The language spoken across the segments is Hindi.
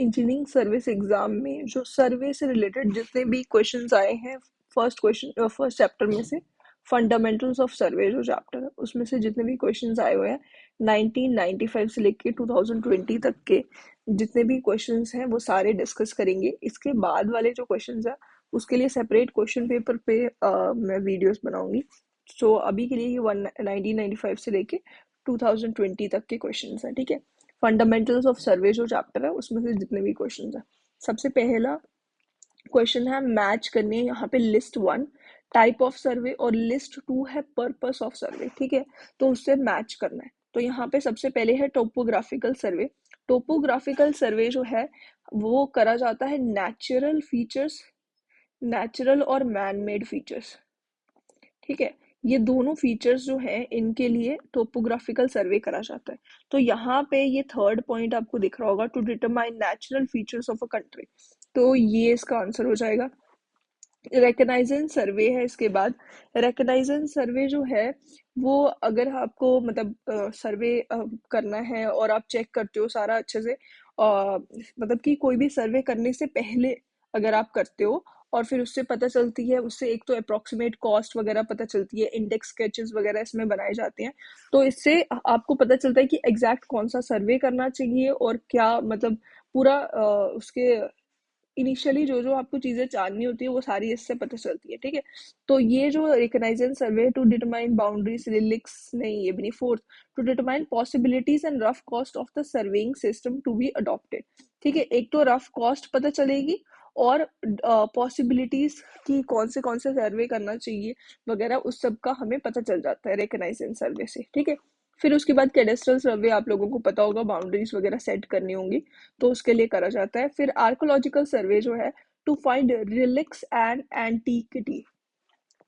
इंजीनियरिंग सर्विस एग्जाम में जो सर्वे से रिलेटेड जितने भी क्वेश्चंस आए हैं, फर्स्ट चैप्टर में से फंडामेंटल्स ऑफ सर्वे जो चैप्टर है उसमें से जितने भी क्वेश्चंस आए हुए हैं 1995 से लेके 2020 तक के जितने भी क्वेश्चंस हैं वो सारे डिस्कस करेंगे। इसके बाद वाले जो क्वेश्चंस हैं उसके लिए सेपरेट क्वेश्चन पेपर पे मैं वीडियोस बनाऊंगी। सो अभी के लिए ये 1995 से लेके 2020 तक के क्वेश्चंस हैं, ठीक है। फंडामेंटल्स ऑफ सर्वे जो चैप्टर है उसमें से जितने भी क्वेश्चन है, सबसे पहला क्वेश्चन है मैच करनी है यहाँ पे लिस्ट 1 टाइप ऑफ सर्वे और लिस्ट 2 है पर्पस ऑफ सर्वे, ठीक है। तो उससे मैच करना है। तो यहाँ पे सबसे पहले है टोपोग्राफिकल सर्वे। टोपोग्राफिकल सर्वे जो है वो करा जाता है नेचुरल और मैन मेड फीचर्स, ठीक है। ये दोनों फीचर्स जो हैं इनके लिए टोपोग्राफिकल सर्वे करा जाता है। तो यहाँ पे ये थर्ड पॉइंट आपको दिख रहा होगा, to determine natural features of a country. तो ये इसका आंसर हो जाएगा। रिकग्नाइजेंस सर्वे है इसके बाद। रिकग्नाइजेंस सर्वे जो है वो अगर आपको मतलब सर्वे करना है और आप चेक करते हो सारा अच्छे से, मतलब कि कोई भी सर्वे करने से पहले अगर आप करते हो और फिर उससे पता चलती है, उससे एक तो अप्रोक्सीमेट कॉस्ट वगैरह पता चलती है, इंडेक्स स्केचेस वगैरह इसमें बनाए जाते हैं। तो इससे आपको पता चलता है कि एग्जैक्ट कौन सा सर्वे करना चाहिए और क्या मतलब पूरा उसके इनिशियली जो जो आपको चीजें जाननी होती है वो सारी इससे पता चलती है, ठीक है। तो ये जो reconnaissance survey to determine boundaries relics नहीं, ये भी नहीं, fourth to determine possibilities and rough cost of the surveying system to be adopted, ठीक है। एक तो रफ कॉस्ट पता चलेगी और पॉसिबिलिटीज की कौन से सर्वे करना चाहिए वगैरह उस सब का हमें पता चल जाता है रिकग्नाइजेंस सर्वे से, ठीक है। फिर उसके बाद कैडेस्ट्रल सर्वे आप लोगों को पता होगा, बाउंड्रीज वगैरह सेट करनी होंगी तो उसके लिए करा जाता है। फिर आर्कोलॉजिकल सर्वे जो है टू फाइंड रिलिक्स एंड एंटीकिटी।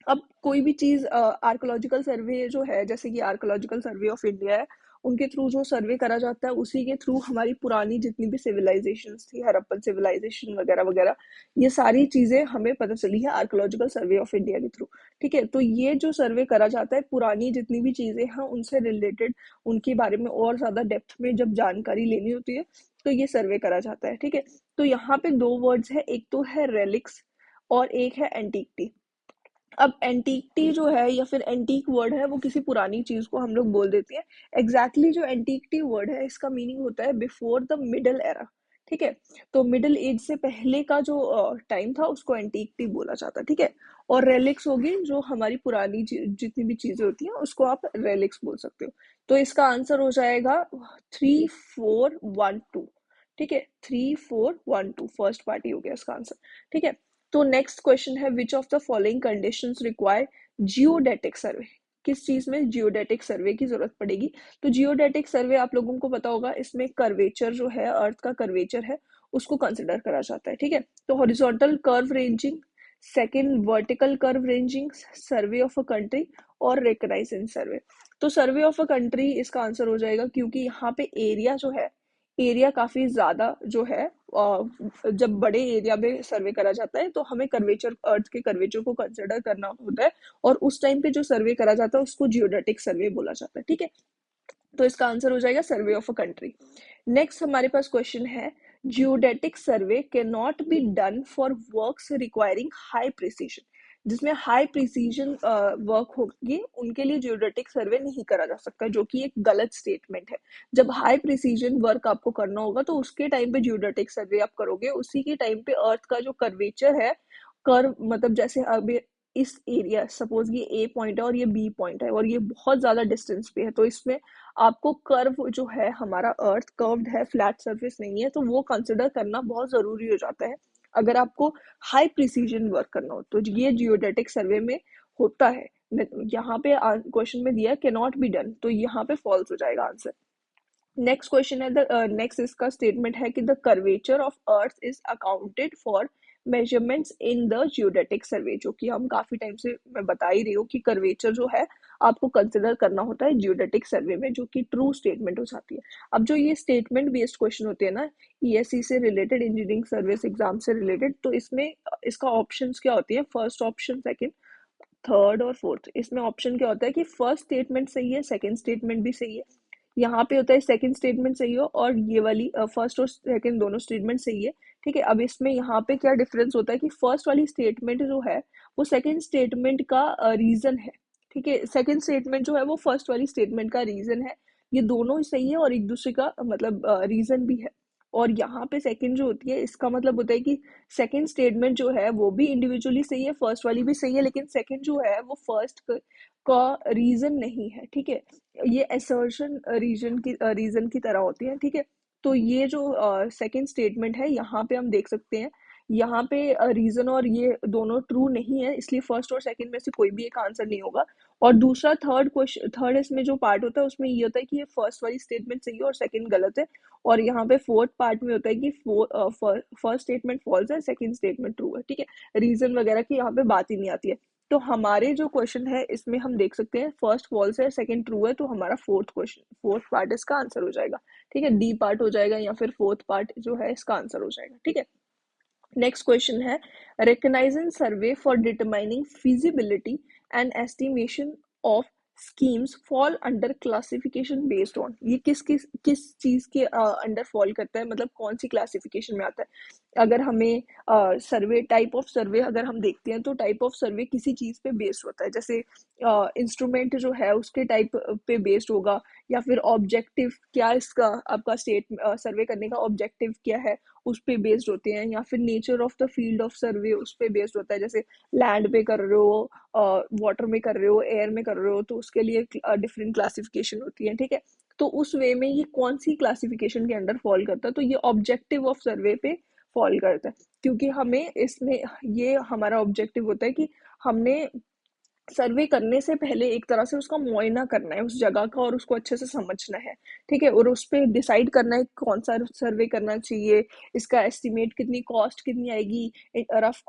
अब कोई भी चीज आर्कोलॉजिकल सर्वे जो है, जैसे कि आर्कोलॉजिकल सर्वे ऑफ इंडिया है, उनके थ्रू जो सर्वे करा जाता है उसी के थ्रू हमारी पुरानी जितनी भी सिविलाइजेशंस थी, हड़प्पन सिविलाइजेशन वगैरह वगैरह, ये सारी चीजें हमें पता चली है आर्कोलॉजिकल सर्वे ऑफ इंडिया के थ्रू, ठीक है। तो ये जो सर्वे करा जाता है पुरानी जितनी भी चीजें हैं उनसे रिलेटेड, उनके बारे में और ज्यादा डेप्थ में जब जानकारी लेनी होती है तो ये सर्वे करा जाता है, ठीक है। तो यहाँ पे दो वर्ड्स है, एक तो है रेलिक्स और एक है एंटीकटी। अब एंटीकटी जो है या फिर एंटीक वर्ड है वो किसी पुरानी चीज को हम लोग बोल देते हैं। एग्जैक्टली जो एंटीकटी वर्ड है इसका मीनिंग होता है बिफोर द मिडल एरा, ठीक है। तो मिडिल एज से पहले का जो टाइम था उसको एंटीकटी बोला जाता है, ठीक है। और रेलिक्स होगी जो हमारी पुरानी जितनी भी चीजें होती हैं उसको आप रेलिक्स बोल सकते हो। तो इसका आंसर हो जाएगा 3412, ठीक है। 3412 फर्स्ट पार्टी हो गया इसका आंसर, ठीक है। तो नेक्स्ट क्वेश्चन है which of the following conditions require geodetic survey. किस चीज में जियोडेटिक सर्वे की जरूरत पड़ेगी? तो जियोडेटिक सर्वे आप लोगों को पता होगा, इसमें कर्वेचर जो है, अर्थ का कर्वेचर है उसको कंसिडर करा जाता है, ठीक है। तो horizontal curve ranging, second vertical curve ranging, survey of a country और रिकग्नाइजेंस सर्वे। तो सर्वे ऑफ अ कंट्री इसका आंसर हो जाएगा, क्योंकि यहाँ पे एरिया जो है, एरिया काफी ज्यादा जो है, जब बड़े एरिया में सर्वे करा जाता है तो हमें कर्वेचर, अर्थ के कर्वेचर को कंसिडर करना होता है और उस टाइम पे जो सर्वे करा जाता है उसको जियोडेटिक सर्वे बोला जाता है, ठीक है। तो इसका आंसर हो जाएगा survey of a country. Next हमारे पास क्वेश्चन है geodetic survey can not be done for works requiring high precision. जिसमें हाई प्रिसीजन वर्क होगी उनके लिए जियोडेटिक सर्वे नहीं करा जा सकता, जो कि एक गलत स्टेटमेंट है। जब हाई प्रिसीजन वर्क आपको करना होगा तो उसके टाइम पे जियोडेटिक सर्वे आप करोगे, उसी के टाइम पे अर्थ का जो कर्वेचर है, कर्व मतलब जैसे अभी इस एरिया, सपोज ये ए पॉइंट है और ये बी पॉइंट है और ये बहुत ज्यादा डिस्टेंस पे है, तो इसमें आपको कर्व जो है, हमारा अर्थ कर्व्ड है, फ्लैट सरफेस नहीं है, तो वो कंसिडर करना बहुत जरूरी हो जाता है अगर आपको हाई प्रिसीजन वर्क करना हो। तो ये जियोडेटिक सर्वे में होता है। यहाँ पे क्वेश्चन में दिया कैन नॉट बी डन, तो यहाँ पे फॉल्स हो जाएगा आंसर। नेक्स्ट क्वेश्चन है नेक्स्ट इसका स्टेटमेंट है कि the curvature of earth is accounted for measurements in the geodetic survey, जो कि हम काफी टाइम से मैं बता ही रही हूँ कि कर्वेचर जो है आपको कंसिडर करना होता है जियोडेटिक सर्वे में, जो कि ट्रू स्टेटमेंट हो जाती है। अब जो ये स्टेटमेंट बेस्ड क्वेश्चन होते हैं ना, ईएससी से रिलेटेड, इंजीनियरिंग सर्विस एग्जाम से रिलेटेड, तो इसमें इसका ऑप्शंस क्या होती है, फर्स्ट ऑप्शन, सेकंड, थर्ड और फोर्थ। इसमें ऑप्शन क्या होता है कि फर्स्ट स्टेटमेंट सही है, सेकंड स्टेटमेंट भी सही है, यहाँ पे होता है सेकंड स्टेटमेंट सही हो और ये वाली फर्स्ट और सेकंड दोनों स्टेटमेंट सही है। ठीक है, अब इसमें यहाँ पे क्या डिफरेंस होता है कि फर्स्ट वाली स्टेटमेंट जो है वो सेकंड स्टेटमेंट का रीजन है। ठीक है, सेकंड स्टेटमेंट जो है वो फर्स्ट वाली स्टेटमेंट का रीजन है। ये दोनों ही सही है और एक दूसरे का मतलब रीजन भी है। और यहाँ पे सेकंड जो होती है इसका मतलब होता है कि सेकंड स्टेटमेंट जो है वो भी इंडिविजुअली सही है, फर्स्ट वाली भी सही है, लेकिन सेकंड जो है वो फर्स्ट का रीजन नहीं है। ठीक है, ये असर्शन रीजन की तरह होती है। ठीक है, तो ये जो सेकंड स्टेटमेंट है यहाँ पे हम देख सकते हैं, यहाँ पे रीजन और ये दोनों ट्रू नहीं है, इसलिए फर्स्ट और सेकंड में से कोई भी एक आंसर नहीं होगा। और दूसरा थर्ड क्वेश्चन, थर्ड इसमें जो पार्ट होता है उसमें ये होता है कि ये फर्स्ट वाली स्टेटमेंट सही है और सेकंड गलत है। और यहाँ पे फोर्थ पार्ट में होता है कि फर्स्ट स्टेटमेंट फॉल्स है, सेकंड स्टेटमेंट ट्रू है। ठीक है, रीजन वगैरह की यहाँ पे बात ही नहीं आती है। तो हमारे जो क्वेश्चन है इसमें हम देख सकते हैं फर्स्ट फॉल्स है, सेकंड ट्रू है, तो हमारा फोर्थ पार्ट इसका आंसर हो जाएगा। ठीक है, डी पार्ट हो जाएगा या फिर फोर्थ पार्ट जो है इसका आंसर हो जाएगा। ठीक है, नेक्स्ट क्वेश्चन है recognising survey for determining feasibility and estimation of schemes fall under classification based on, ये किस चीज के अंडर फॉल करता है, मतलब कौन सी क्लासिफिकेशन में आता है। अगर हमें सर्वे टाइप ऑफ सर्वे अगर हम देखते हैं तो टाइप ऑफ सर्वे किसी चीज पे बेस्ड होता है, जैसे इंस्ट्रूमेंट जो है उसके टाइप पे बेस्ड होगा, या फिर ऑब्जेक्टिव क्या इसका आपका स्टेट सर्वे करने का ऑब्जेक्टिव क्या है उस पे बेस्ड होते हैं, या फिर nature of the field of सर्वे उस पे बेस्ड होता है, जैसे लैंड पे कर रहे हो, वाटर में कर रहे हो, एयर में कर रहे हो, तो उसके लिए डिफरेंट क्लासिफिकेशन होती है। ठीक है, तो उस वे में ये कौन सी क्लासिफिकेशन के अंडर फॉल करता है, तो ये ऑब्जेक्टिव ऑफ सर्वे पे फॉल करता है, क्योंकि हमें इसमें ये हमारा ऑब्जेक्टिव होता है कि हमने सर्वे करने से पहले एक तरह से उसका मुआयना करना है उस जगह का और उसको अच्छे से समझना है। ठीक है, और उस पे डिसाइड करना है कौन सा सर्वे करना चाहिए, इसका एस्टिमेट कितनी कॉस्ट कितनी आएगी, एक रफ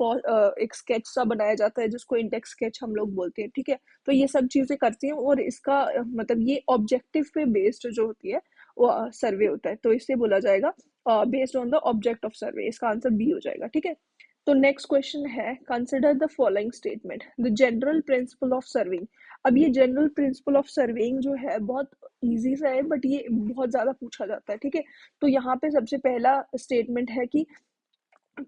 एक स्केच सा बनाया जाता है जिसको इंडेक्स स्केच हम लोग बोलते हैं। ठीक है, तो ये सब चीजें करती हैं और इसका मतलब ये ऑब्जेक्टिव पे बेस्ड जो होती है वो सर्वे होता है, तो इससे बोला जाएगा based on the object of सर्वे, इसका आंसर बी हो जाएगा। ठीक है, तो नेक्स्ट क्वेश्चन है consider the following statement the general principle of serving. अब ये जनरल प्रिंसिपल ऑफ सर्विंग जो है बहुत इजी सा है, बट ये बहुत ज्यादा पूछा जाता है। ठीक है, तो यहाँ पे सबसे पहला स्टेटमेंट है कि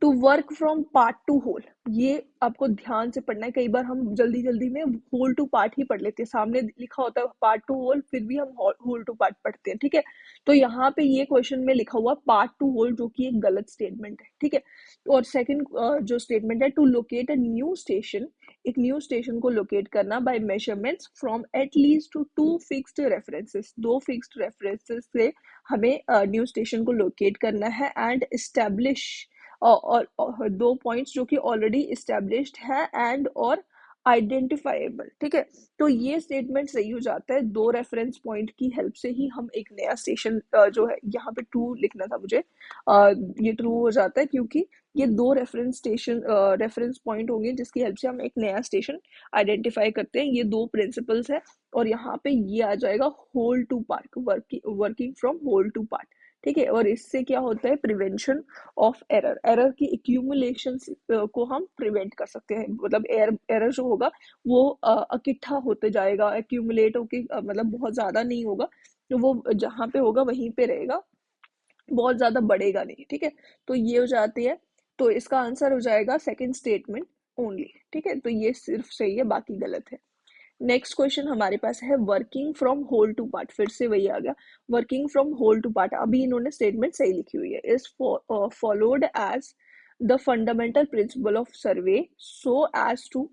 to work from part to whole, ये आपको ध्यान से पढ़ना है। कई बार हम जल्दी जल्दी में होल टू पार्ट ही पढ़ लेते हैं, सामने लिखा होता है पार्ट टू होल फिर भी हम होल टू पार्ट पढ़ते हैं। ठीक है, तो यहाँ पे ये क्वेश्चन में लिखा हुआ पार्ट टू होल, जो कि एक गलत स्टेटमेंट है। ठीक है, और सेकंड जो स्टेटमेंट है to locate a new station, एक न्यू स्टेशन को लोकेट करना by measurements from at least to two fixed references, दो फिक्स्ड रेफरेंसेस से हमें न्यू स्टेशन को लोकेट करना है, एंड एस्टेब्लिश और दो पॉइंट्स जो कि ऑलरेडी इस्टेब्लिश्ड है एंड और आइडेंटिफाइबल। ठीक है, तो ये स्टेटमेंट सही हो जाता है, दो रेफरेंस पॉइंट की हेल्प से ही हम एक नया स्टेशन जो है, यहाँ पे ट्रू लिखना था मुझे, ये ट्रू हो जाता है क्योंकि ये दो रेफरेंस पॉइंट होंगे जिसकी हेल्प से हम एक नया स्टेशन आइडेंटिफाई करते हैं। ये दो प्रिंसिपल्स है और यहाँ पे ये आ जाएगा whole to part, working from whole to part. ठीक है, और इससे क्या होता है प्रिवेंशन ऑफ एरर, एरर की एक्यूमुलेशन को हम प्रिवेंट कर सकते हैं, मतलब एरर जो होगा वो इकट्ठा होते जाएगा, एक्यूमुलेट होके मतलब बहुत ज्यादा नहीं होगा, तो वो जहाँ पे होगा वहीं पे रहेगा, बहुत ज्यादा बढ़ेगा नहीं। ठीक है, तो ये हो जाती है, तो इसका आंसर हो जाएगा सेकंड स्टेटमेंट ओनली। ठीक है, तो ये सिर्फ सही है, बाकी गलत है। नेक्स्ट क्वेश्चन हमारे पास है working from whole to part, फिर से वही आ गया, working from whole to part, अभी इन्होंने स्टेटमेंट सही लिखी हुई है, is followed as the fundamental principle of survey so as to,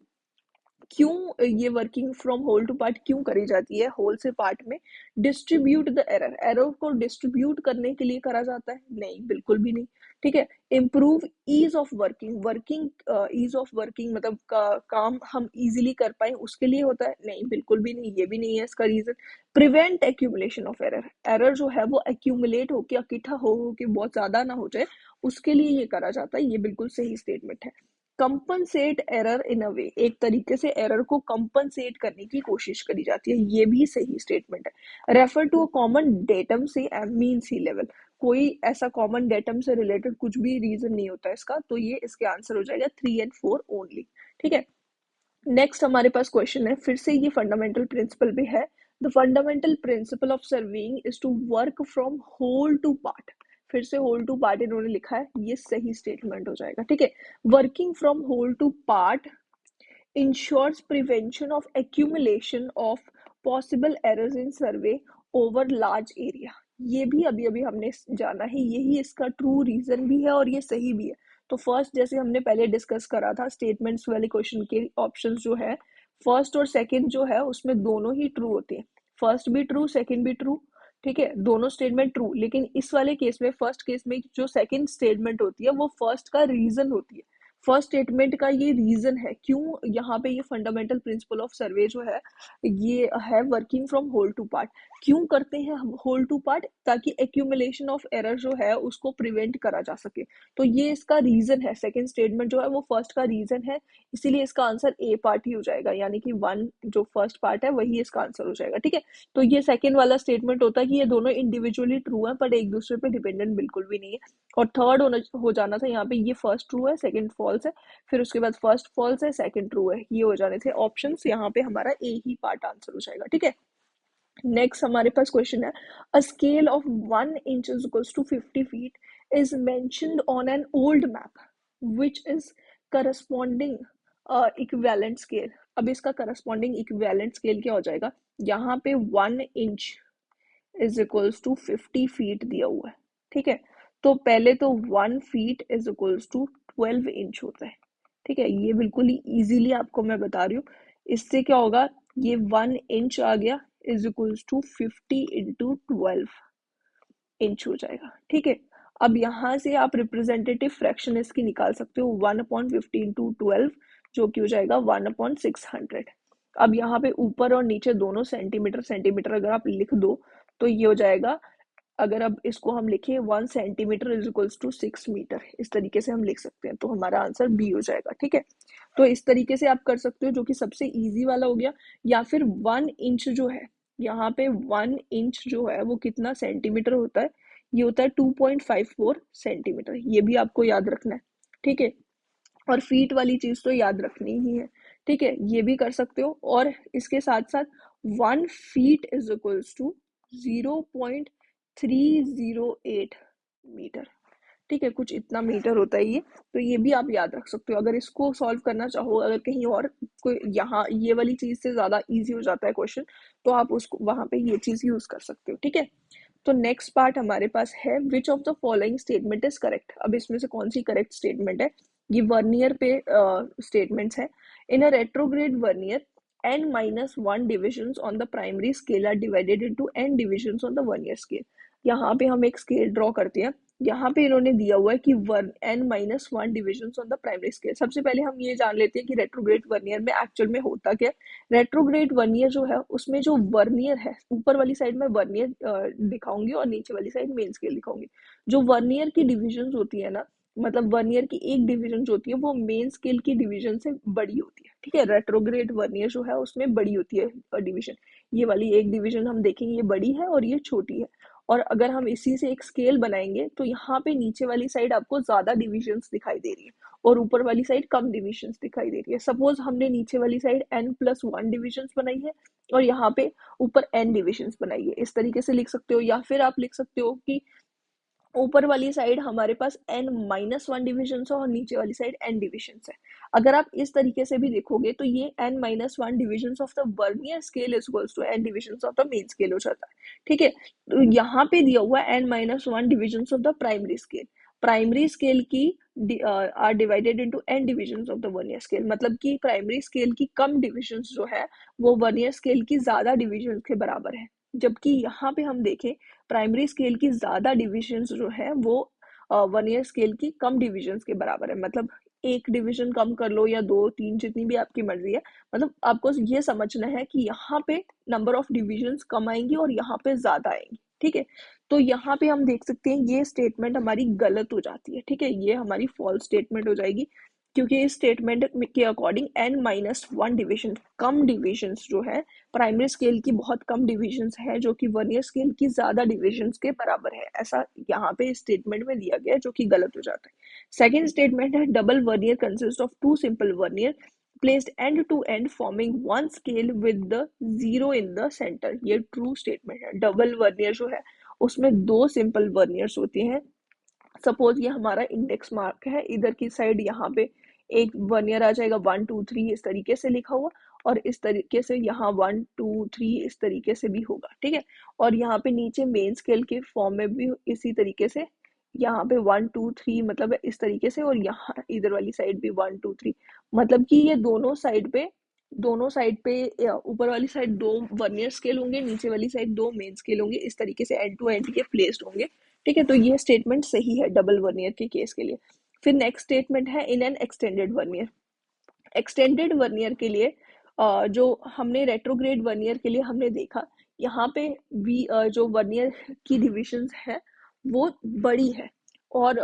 क्यों ये working from whole to part क्यों करी जाती है होल से पार्ट में, डिस्ट्रीब्यूट द एरर, एरर को डिस्ट्रीब्यूट करने के लिए करा जाता है, नहीं बिल्कुल भी नहीं। ठीक है, improve ease of working, ease of working मतलब काम हम इजीली कर पाए उसके लिए होता है, नहीं बिल्कुल भी नहीं, ये भी नहीं है इसका reason. Prevent accumulation of error, error जो है वो एक्यूमुलेट होके इकट्ठा हो के बहुत ज्यादा ना हो जाए उसके लिए ये करा जाता है, ये बिल्कुल सही स्टेटमेंट है। कंपनसेट एरर इन अ वे, एक तरीके से एरर को कंपनसेट करने की कोशिश करी जाती है, ये भी सही स्टेटमेंट है। Refer to a common datum से मीन सी लेवल, कोई ऐसा कॉमन डेटम से रिलेटेड कुछ भी रीजन नहीं होता इसका, तो ये इसके आंसर हो जाएगा 3 एंड 4 ओनली। ठीक है, नेक्स्ट हमारे पास क्वेश्चन है, फिर से ये फंडामेंटल प्रिंसिपल भी है, the fundamental principle of surveying is to work from whole to part. फिर से होल टू पार्ट इन्होंने लिखा है, ये सही स्टेटमेंट हो जाएगा, ठीक है। Working from whole to part ensures prevention of accumulation of possible errors in survey over large area। ये भी अभी अभी हमने जाना है, यही इसका ट्रू रीजन भी है और ये सही भी है। तो फर्स्ट जैसे हमने पहले डिस्कस करा था, स्टेटमेंट्स वाले क्वेश्चन के ऑप्शंस जो है फर्स्ट और सेकंड जो है उसमें दोनों ही ट्रू होते हैं, फर्स्ट भी ट्रू सेकंड भी ट्रू, ठीक है, दोनों स्टेटमेंट ट्रू। लेकिन इस वाले केस में, फर्स्ट केस में जो सेकंड स्टेटमेंट होती है वो फर्स्ट का रीजन होती है, फर्स्ट स्टेटमेंट का ये रीजन है क्यों यहाँ पे ये फंडामेंटल प्रिंसिपल ऑफ सर्वे जो है ये है working from whole to part. क्यों करते हैं हम होल टू पार्ट? ताकि एक्यूमुलेशन ऑफ एरर जो है उसको प्रिवेंट करा जा सके। तो ये इसका रीजन है, सेकंड स्टेटमेंट जो है वो फर्स्ट का रीजन है, इसीलिए इसका आंसर ए पार्ट ही हो जाएगा, यानी कि वन जो फर्स्ट पार्ट है वही इसका आंसर हो जाएगा, ठीक है। तो ये सेकंड वाला स्टेटमेंट होता है कि ये दोनों इंडिविजुअली ट्रू है पर एक दूसरे पे डिपेंडेंट बिल्कुल भी नहीं है। और थर्ड हो जाना था यहाँ पे, ये फर्स्ट ट्रू है सेकंड फॉल्स है, फिर उसके बाद फर्स्ट फॉल्स है सेकंड ट्रू है, ये हो जाने थे ऑप्शंस, यहाँ पे हमारा ए ही पार्ट आंसर हो जाएगा, ठीक है। नेक्स्ट हमारे पास क्वेश्चन है, a scale of 1 inch is equals to 50 feet is mentioned on an old map which is corresponding equivalent scale. अब इसका करस्पॉन्डिंग इक्विवेलेंट स्केल क्या हो जाएगा? यहाँ पे 1 inch is equals to 50 feet दिया हुआ है, ठीक है। तो पहले तो 1 feet is equals to 12 inch होता है, ठीक है। ये बिल्कुल ही इजीली आपको मैं बता रही हूँ, इससे क्या होगा, ये 1 इंच आ गया इज इक्वल्स टू 50 × 12 इंच हो जाएगा, ठीक है। अब यहाँ से आप रिप्रेजेंटेटिव फ्रैक्शन इसकी निकाल सकते हो, 1/50 × 12 जो कि हो जाएगा 1/600। अब यहाँ पे ऊपर और नीचे दोनों सेंटीमीटर सेंटीमीटर अगर आप लिख दो तो ये हो जाएगा, अगर अब इसको हम लिखें 1 centimetre is equals to 6 metre, इस तरीके से हम लिख सकते हैं, तो हमारा आंसर बी हो जाएगा, ठीक है। तो इस तरीके से आप कर सकते हो, जो कि सबसे इजी वाला हो गया। या फिर 1 इंच जो है, यहाँ पे 1 इंच जो है वो कितना सेंटीमीटर होता है? ये होता है 2.54 सेंटीमीटर, ये भी आपको याद रखना है, ठीक है। और फीट वाली चीज तो याद रखनी ही है, ठीक है, ये भी कर सकते हो। और इसके साथ साथ 1 feet is equals to 0.308 metre, ठीक है, कुछ इतना मीटर होता है ये। तो ये भी आप याद रख सकते हो, अगर इसको सॉल्व करना चाहो, अगर कहीं और कोई यहाँ ये वाली चीज से ज्यादा इजी हो जाता है क्वेश्चन, तो आप उसको वहां पे ये चीज यूज कर सकते हो, ठीक है। तो नेक्स्ट पार्ट हमारे पास है, which of the following statement is correct. अब इसमें से कौन सी करेक्ट स्टेटमेंट है? ये वर्नियर पे स्टेटमेंट्स है। In a retrograde vernier n-1 divisions on the primary scale are divided into n divisions on the vernier scale। यहाँ पे हम एक स्केल ड्रॉ करते हैं, यहाँ पे इन्होंने दिया हुआ है कि n-1 divisions on the primary scale. सबसे पहले हम ये जान लेते हैं कि रेट्रोग्रेड वर्नियर में एक्चुअल में होता क्या है। रेट्रोग्रेड वर्नियर जो है उसमें जो वर्नियर है, ऊपर वाली साइड में वर्नियर दिखाऊंगी और नीचे वाली साइड मेन स्केल दिखाऊंगी। जो वर्नियर की डिविजन्स होती है ना, मतलब वर्नियर की एक डिवीजन जो होती है वो मेन स्केल की डिवीजन से बड़ी होती है, ठीक है। रेट्रोग्रेड वर्नियर जो है उसमें बड़ी होती है डिवीजन, ये वाली एक डिवीजन हम देखेंगे ये बड़ी है और ये छोटी है। और अगर हम इसी से एक स्केल बनाएंगे तो यहाँ पे नीचे वाली साइड आपको ज्यादा डिविजन्स दिखाई दे रही है और ऊपर वाली साइड कम डिविजन्स दिखाई दे रही है। सपोज हमने नीचे वाली साइड n+1 डिविजन्स बनाई है और यहाँ पे ऊपर n डिविजन्स बनाई है, इस तरीके से लिख सकते हो। या फिर आप लिख सकते हो कि ऊपर वाली साइड हमारे पास n-1 डिविजन है और नीचे वाली साइड n डिविजन है। अगर आप इस तरीके से भी देखोगे तो ये n-1 division of the vernier scale is equals to n division of the main scale हो जाता है, ठीक है। तो यहाँ पे दिया हुआ है n-1 division of the primary scale. Primary scale की are divided into n divisions of the vernier scale, मतलब कि प्राइमरी स्केल की कम डिविजन्स जो है वो वर्नियर स्केल की ज्यादा डिविजन्स के बराबर है। जबकि यहाँ पे हम देखें प्राइमरी स्केल की ज्यादा डिविजन्स जो है वो वर्नियर स्केल की कम डिविजन्स के बराबर है। मतलब एक डिवीजन कम कर लो या दो तीन, जितनी भी आपकी मर्जी है, मतलब आपको ये समझना है कि यहाँ पे नंबर ऑफ डिविजन्स कम आएंगी और यहाँ पे ज्यादा आएंगी, ठीक है। तो यहाँ पे हम देख सकते हैं ये स्टेटमेंट हमारी गलत हो जाती है, ठीक है, ये हमारी फॉल्स स्टेटमेंट हो जाएगी, क्योंकि इस स्टेटमेंट के अकॉर्डिंग n-1 डिविजन, कम डिविजन्स जो है प्राइमरी स्केल की बहुत कम डिविजन्स है जो कि वर्नियर स्केल की ज्यादा डिविजन्स के बराबर है, ऐसा यहाँ पे स्टेटमेंट में दिया गया है, जो कि गलत हो जाता है। सेकंड स्टेटमेंट है, double vernier consist of two simple vernier placed end to end forming one scale with the zero in the center। ये ट्रू स्टेटमेंट है। डबल वर्नियर जो है उसमें दो सिंपल वर्नियर्स होती हैं। सपोज ये हमारा इंडेक्स मार्क है, इधर की साइड यहाँ पे एक वर्नियर आ जाएगा 1 2 3 इस तरीके से लिखा हुआ, और इस तरीके से यहाँ 1 2 3 इस तरीके से भी होगा, ठीक है। और यहाँ पे नीचे मेन स्केल के फॉर्म में भी इसी तरीके से यहाँ पे 1 2 3 मतलब इस तरीके से, और यहाँ इधर वाली साइड भी 1 2 3, मतलब कि ये दोनों साइड पे ऊपर वाली साइड दो वर्नियर स्केल होंगे, नीचे वाली साइड दो मेन स्केल होंगे, इस तरीके से एंड टू एंड ये प्लेस्ड होंगे, ठीक है। तो ये स्टेटमेंट सही है डबल वर्नियर के केस के लिए। फिर नेक्स्ट स्टेटमेंट है इन an extended vernier. Extended vernier के लिए जो हमने रेट्रोग्रेड वर्नियर के लिए हमने देखा, यहाँ पे भी जो वर्नियर की डिविजन्स है वो बड़ी है, और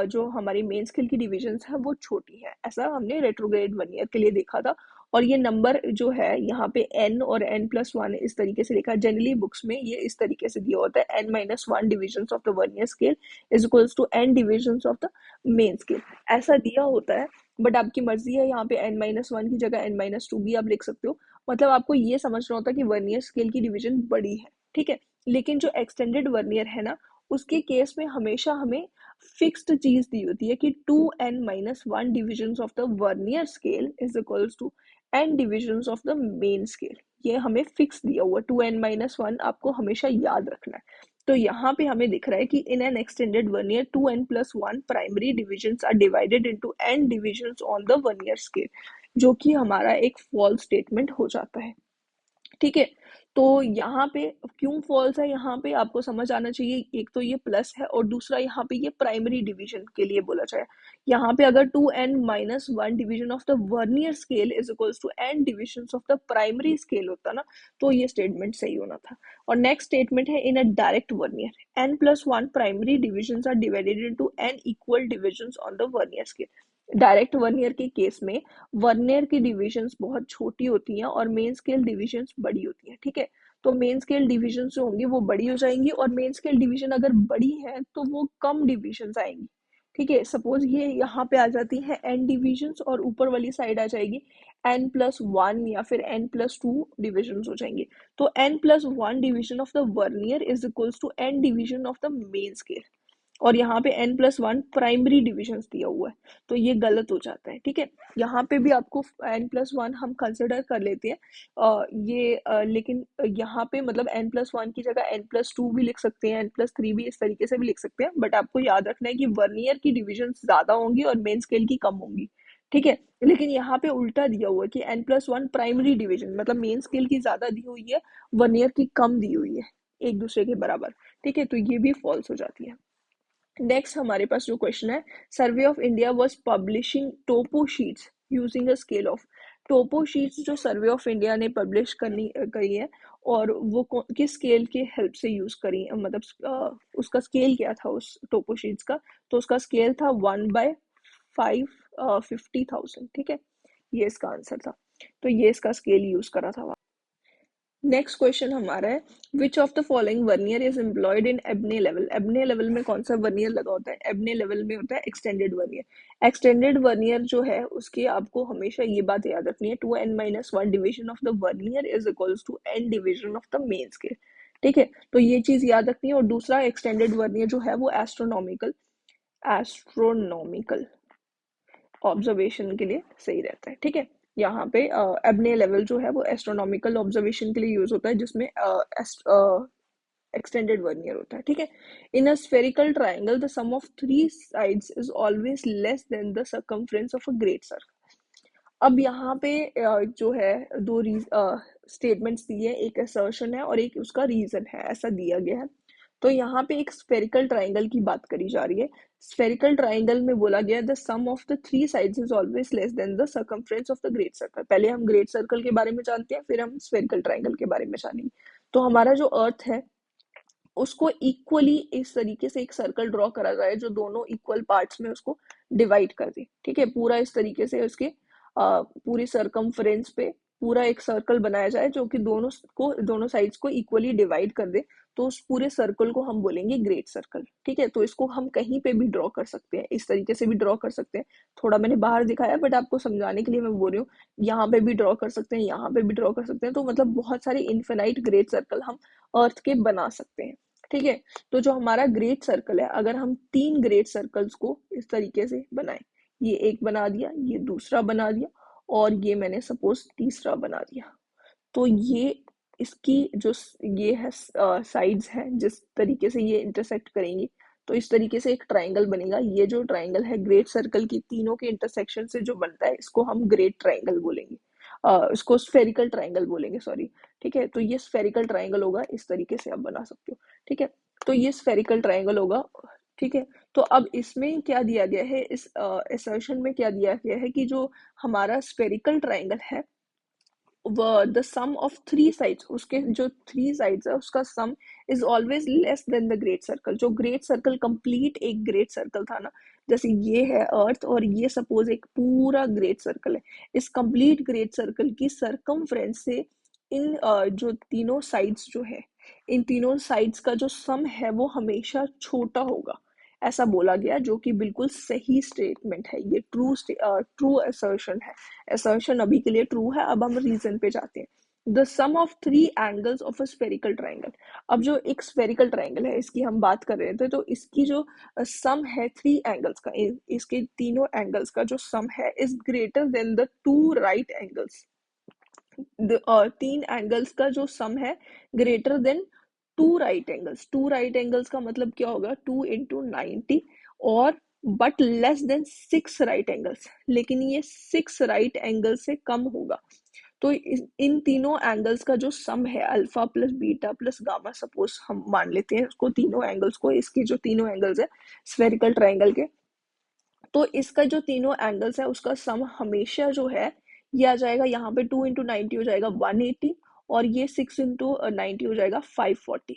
जो हमारी मेन स्केल की डिविजन्स है वो छोटी है, ऐसा हमने रेट्रोग्रेड वर्नियर के लिए देखा था। और ये नंबर जो है यहाँ पे n और n+1 इस तरीके से लिखा है। जनरली बुक्स में ये इस तरीके से दिया होता है, n-1 divisions of the vernier scale is equals to n divisions of the main scale, ऐसा दिया होता है। बट आपकी मर्जी है, यहाँ पे n-1 की जगह n-2 भी आप लिख सकते हो। मतलब आपको ये समझना होता है कि वर्नियर स्केल की डिवीजन बड़ी है, ठीक है। लेकिन जो एक्सटेंडेड वर्नियर है ना, उसके केस में हमेशा हमें फिक्स्ड चीज दी होती है कि 2n-1 divisions of the vernier scale is equals to n divisions of the main scale. ये हमें फिक्स दिया हुआ 2n-1 आपको हमेशा याद रखना है। तो यहाँ पे हमें दिख रहा है कि in an extended vernier 2n+1 primary divisions are divided into n divisions on the vernier scale, जो कि हमारा एक फॉल्स स्टेटमेंट हो जाता है, ठीक है। तो यहाँ पे क्यों फॉल्स है, यहाँ पे आपको समझ आना चाहिए, एक तो ये प्लस है और दूसरा यहाँ पे ये प्राइमरी डिवीजन के लिए बोला जाए। यहाँ पे अगर 2n-1 division of the vernier scale is equals to n divisions of the primary scale होता ना, तो ये स्टेटमेंट सही होना था। और नेक्स्ट स्टेटमेंट है in a direct vernier n+1 primary divisions are divided into n equal divisions on the vernier scale. Direct vernier के केस में वर्नियर की डिविजन्स बहुत छोटी होती हैं और मेन स्केल डिविजन्स बड़ी होती हैं, ठीक है। तो मेन स्केल डिविजन्स जो होंगी वो बड़ी हो जाएंगी, और मेन स्केल डिवीजन अगर बड़ी है तो वो कम डिविजन्स आएंगी, ठीक है। सपोज ये यहाँ पे आ जाती है n डिविजन्स और ऊपर वाली साइड आ जाएगी n+1 या फिर n+2 डिविजन्स हो जाएंगे। तो n+1 division of the vernier is equals to n division of the main scale, और यहाँ पे n+1 प्राइमरी डिविजन दिया हुआ है, तो ये गलत हो जाता है, ठीक है। यहाँ पे भी आपको n+1 हम कंसिडर कर लेते हैं, लेकिन यहाँ पे मतलब n+1 की जगह n+2 भी लिख सकते हैं, n+3 भी इस तरीके से भी लिख सकते हैं। बट आपको याद रखना है कि वर्नियर की डिविजन ज्यादा होंगी और मेन स्केल की कम होंगी, ठीक है। लेकिन यहाँ पे उल्टा दिया हुआ है कि n+1 प्राइमरी डिविजन, मतलब मेन स्केल की ज्यादा दी हुई है, वर्नियर की कम दी हुई है, एक दूसरे के बराबर, ठीक है। तो ये भी फॉल्स हो जाती है। नेक्स्ट हमारे पास जो क्वेश्चन है, survey of India was publishing topo sheets using a scale of. Topo sheets जो सर्वे ऑफ इंडिया ने पब्लिश करी है, और वो किस स्केल के हेल्प से यूज करी है, मतलब उसका स्केल क्या था उस टोपो शीट्स का, तो उसका स्केल था 1/550,000, ठीक है। ये इसका आंसर था, तो ये इसका स्केल यूज करा था। नेक्स्ट क्वेश्चन हमारा है, which of the following vernier is employed in Abney level. Abney level में कौन सा वर्नियर लगा होता है, एबने लेवल में होता है एक्सटेंडेड वर्नियर। एक्सटेंडेड वर्नियर जो है उसके आपको हमेशा ये बात याद रखनी है, 2n-1 division of the vernier is equals to n division of the main scale, ठीक है। तो ये चीज याद रखनी है। और दूसरा एक्सटेंडेड वर्नियर जो है वो एस्ट्रोनॉमिकल ऑब्जर्वेशन के लिए सही रहता है, ठीक है। यहाँ पे एबने लेवल जो है वो एस्ट्रोनॉमिकल ऑब्जर्वेशन के लिए यूज होता है, जिसमें एक्सटेंडेड वर्नियर होता है, ठीक है। In a spherical triangle the sum of three sides is always less than the circumference of a great circle. अब यहाँ पे जो है दो स्टेटमेंट्स दिए, एक असर्शन है और एक उसका रीजन है, ऐसा दिया गया है। तो यहाँ पे एक स्फेरिकल ट्राइंगल की बात करी जा रही है। स्फेरिकल ट्राइंगल में बोला गया the sum of the three sides is always less than the circumference of the great circle. पहले हम ग्रेट सर्कल के बारे में जानते हैं, फिर हम स्फेरिकल ट्राइंगल के बारे में जानेंगे। तो हमारा जो अर्थ है उसको इक्वली इस तरीके से एक सर्कल ड्रॉ करा जाए जो दोनों इक्वल पार्ट्स में उसको डिवाइड कर दे, ठीक है। पूरा इस तरीके से उसके पूरी सरकमफ्रेंस पे पूरा एक सर्कल बनाया जाए जो कि दोनों साइड्स को इक्वली डिवाइड कर दे, तो उस पूरे सर्कल को हम बोलेंगे ग्रेट सर्कल। ठीक है, तो इसको हम कहीं पे भी ड्रॉ कर सकते हैं, इस तरीके से भी ड्रॉ कर सकते हैं। थोड़ा मैंने बाहर दिखाया, बट आपको समझाने के लिए मैं बोल रही हूँ, यहाँ पे भी ड्रॉ कर सकते हैं, यहाँ पे भी ड्रॉ कर सकते हैं। तो मतलब बहुत सारे इन्फिनाइट ग्रेट सर्कल हम अर्थ के बना सकते हैं। ठीक है, तो जो हमारा ग्रेट सर्कल है, अगर हम 3 ग्रेट सर्कल्स को इस तरीके से बनाए, ये एक बना दिया, ये दूसरा बना दिया, और ये मैंने सपोज तीसरा बना दिया, तो ये इसकी जो ये है साइड्स हैं, जिस तरीके से ये इंटरसेक्ट करेंगी, तो इस तरीके से एक ट्राइंगल बनेगा। ये जो ट्राइंगल है ग्रेट सर्कल की तीनों के इंटरसेक्शन से जो बनता है, इसको हम ग्रेट ट्राइंगल बोलेंगे, इसको स्फेरिकल ट्राइंगल बोलेंगे, सॉरी। ठीक है, तो ये स्फेरिकल ट्राइंगल होगा, इस तरीके से आप बना सकते हो। ठीक है, तो ये स्फेरिकल ट्राइंगल होगा। ठीक है, तो अब इसमें क्या दिया गया है, इस असर्शन में क्या दिया गया है कि जो हमारा स्फेरिकल ट्राइंगल है, द सम ऑफ 3 साइड्स, उसके जो 3 साइड्स है उसका सम is always less than the great circle. जो ग्रेट सर्कल कंप्लीट एक ग्रेट सर्कल था ना, जैसे ये है अर्थ और ये सपोज एक पूरा ग्रेट सर्कल है, इस कंप्लीट ग्रेट सर्कल की सरकमफ्रेंस से इन जो तीनों साइड्स जो है, इन तीनों साइड्स का जो सम है वो हमेशा छोटा होगा, ऐसा बोला गया, जो कि बिल्कुल सही स्टेटमेंट है। ये ट्रू असर्शन है। असर्शन अभी के लिए ट्रू है। अब हम रीजन पे जाते हैं। The sum of 3 angles of a spherical triangle. अब जो एक स्फेरिकल ट्राइंगल है, इसकी हम बात कर रहे थे, तो इसकी जो सम है 3 एंगल्स का, इसके तीनों एंगल्स का जो सम है is greater than the 2 right angles. 3 angles का जो सम है greater than 2 right angles. 2 right angles का मतलब क्या होगा, 2 इंटू 90, और but less than 6 right angles, लेकिन ये 6 राइट एंगल से कम होगा। तो इन तीनों एंगल्स का जो सम है, alpha plus beta plus gamma, suppose हम मान लेते हैं उसको, तीनों एंगल्स को, इसके जो तीनों एंगल्स है स्फेरिकल ट्राइंगल के, तो इसका जो तीनों एंगल्स है उसका सम हमेशा जो है, ये आ जाएगा यहाँ पे 2 इंटू 90 हो जाएगा 180, और ये 6 इंटू 90 हो जाएगा 540।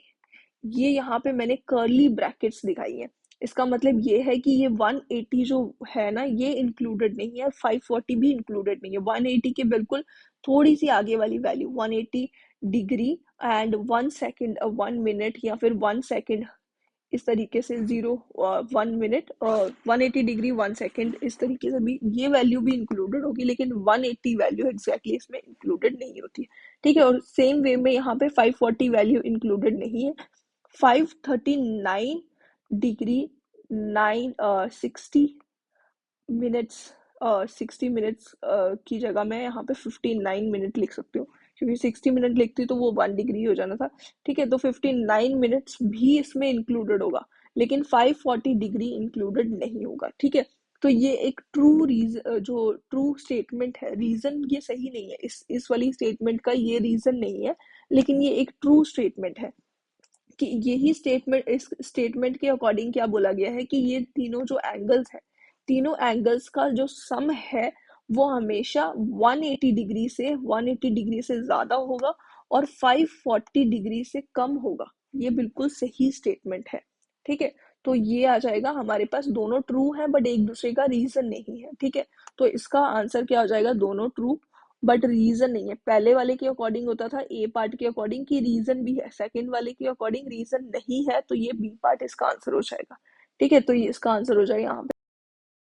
ये यहाँ पे मैंने कर्ली ब्रैकेट्स दिखाई है, इसका मतलब ये है कि ये 180 जो है ना, ये इंक्लूडेड नहीं है, 540 भी इंक्लूडेड नहीं है। 180 के बिल्कुल थोड़ी सी आगे वाली value, 180 degree and 1 second, 1 minute, या फिर 1 सेकेंड, इस तरीके से 1 मिनट, 180 डिग्री 1 सेकेंड, इस तरीके से भी ये वैल्यू भी इंक्लूडेड होगी, लेकिन 180 वैल्यू एग्जैक्टली इसमें इंक्लूडेड नहीं होती है। ठीक है, और सेम वे में यहाँ पे 540 वैल्यू इंक्लूडेड नहीं है। 539 डिग्री 60 मिनट्स, 60 मिनट्स की जगह मैं यहाँ पे 59 मिनट लिख सकती हूँ, क्योंकि 60 मिनट लिखती तो वो 1 डिग्री हो जाना था। ठीक है, तो 59 मिनट्स भी इसमें इंक्लूडेड होगा, लेकिन 540 डिग्री इंक्लूडेड नहीं होगा। ठीक है, तो ये एक जो ट्रू स्टेटमेंट है, रीजन ये सही नहीं है, इस वाली स्टेटमेंट का ये रीजन नहीं है, लेकिन ये एक ट्रू स्टेटमेंट है कि यही स्टेटमेंट, इस स्टेटमेंट के अकॉर्डिंग क्या बोला गया है कि ये तीनों जो एंगल्स है, तीनों एंगल्स का जो सम है वो हमेशा 180 डिग्री से ज्यादा होगा और 540 डिग्री से कम होगा। ये बिल्कुल सही स्टेटमेंट है। ठीक है, तो ये आ जाएगा हमारे पास, दोनों ट्रू है बट एक दूसरे का रीजन नहीं है। ठीक है, तो इसका आंसर क्या हो जाएगा, दोनों ट्रू बट रीजन नहीं है। पहले वाले के अकॉर्डिंग होता था ए पार्ट के अकॉर्डिंग की रीजन भी है, सेकंड वाले के अकॉर्डिंग रीजन नहीं है, तो ये बी पार्ट इसका आंसर हो जाएगा। ठीक है, तो ये इसका आंसर हो जाएगा यहाँ पे।